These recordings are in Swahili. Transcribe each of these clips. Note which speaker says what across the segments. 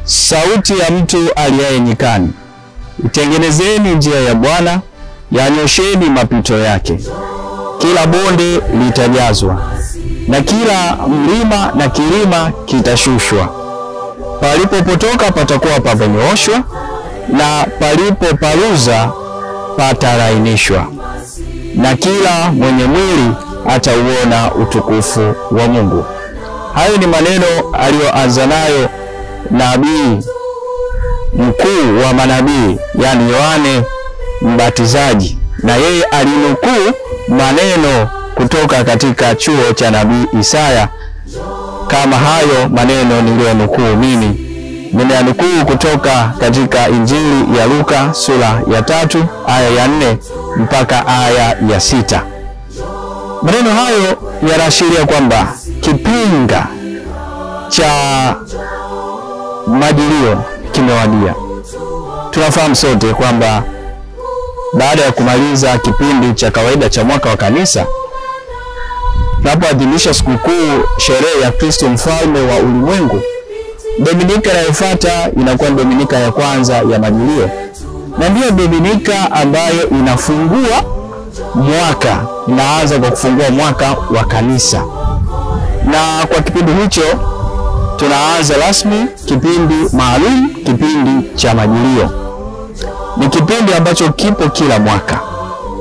Speaker 1: sauti ya mtu aliaye nyikani, itengenezeni njia ya Bwana, yanyosheni mapito yake. Kila bonde litajazwa, na kila mlima na kilima kitashushwa. Palipopotoka patakuwa pamenyooshwa, na palipoparuza patalainishwa, na kila mwenye mwili atauona utukufu wa Mungu. Hayo ni maneno aliyoanza nayo nabii mkuu wa manabii, yani Yohane Mbatizaji, na yeye alinukuu maneno kutoka katika chuo cha nabii Isaya, kama hayo maneno niliyonukuu mimi. Nimeanukuu kutoka katika Injili ya Luka sura ya 3 aya ya 4 mpaka aya ya 6. Maneno hayo yanaashiria kwamba kipinga cha majilio kimewadia. Tunafahamu sote kwamba baada ya kumaliza kipindi cha kawaida cha mwaka wa kanisa, tunapoadhimisha sikukuu sherehe ya Kristo mfalme wa ulimwengu, Dominika inayofuata inakuwa Dominika ya kwanza ya majilio, na ndiyo Dominika ambayo inafungua mwaka, inaanza kwa kufungua mwaka wa kanisa. Na kwa kipindi hicho tunaanza rasmi kipindi maalum, kipindi cha majilio. Ni kipindi ambacho kipo kila mwaka,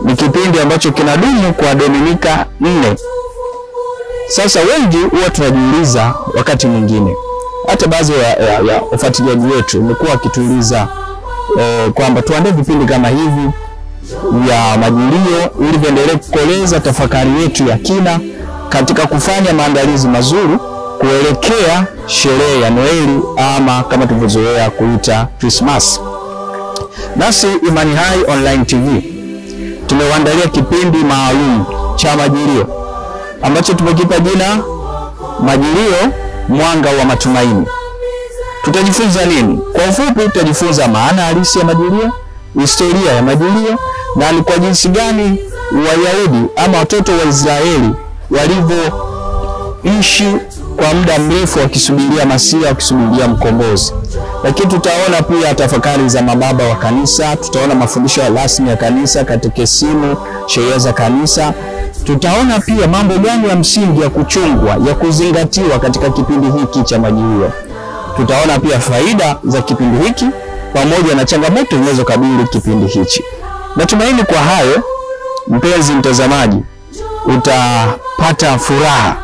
Speaker 1: ni kipindi ambacho kinadumu kwa Dominika 4. Sasa wengi huwa tunajiuliza wakati mwingine, hata baadhi ya wafuatiliaji wetu wamekuwa wakituuliza kwamba tuandae vipindi kama hivi ya majilio ili viendelee kukoleza tafakari yetu ya kina katika kufanya maandalizi mazuri kuelekea sherehe ya Noeli, ama kama tulivyozoea kuita Christmas. Nasi Imani Hai Online TV tumewaandalia kipindi maalum cha majilio ambacho tumekipa jina Majilio Mwanga wa Matumaini. Tutajifunza nini? Kwa ufupi tutajifunza maana halisi ya majilio, historia ya majilio, na ni kwa jinsi gani Wayahudi ama watoto wa Israeli walivyoishi kwa muda mrefu wakisubiria Masia, wakisubiria mkombozi. Lakini tutaona pia tafakari za mababa wa kanisa, tutaona mafundisho rasmi ya kanisa, katekisimu, sheria za kanisa. Tutaona pia mambo gani ya msingi ya kuchungwa, ya kuzingatiwa katika kipindi hiki cha majilio. Tutaona pia faida za kipindi hiki pamoja na changamoto zinazokabili kipindi hichi. Natumaini kwa hayo, mpenzi mtazamaji, utapata furaha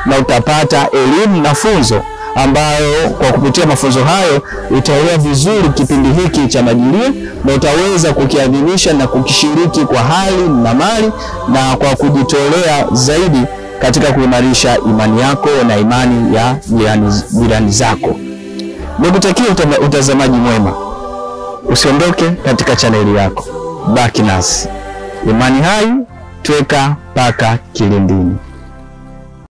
Speaker 1: na utapata elimu na funzo ambayo kwa kupitia mafunzo hayo utaelewa vizuri kipindi hiki cha majilio, na utaweza kukiadhimisha na kukishiriki kwa hali na mali, na kwa kujitolea zaidi katika kuimarisha imani yako na imani ya jirani zako. Nikutakia utazamaji mwema. Usiondoke katika chaneli yako. Baki nasi. Imani Hai, tweka paka kilindini.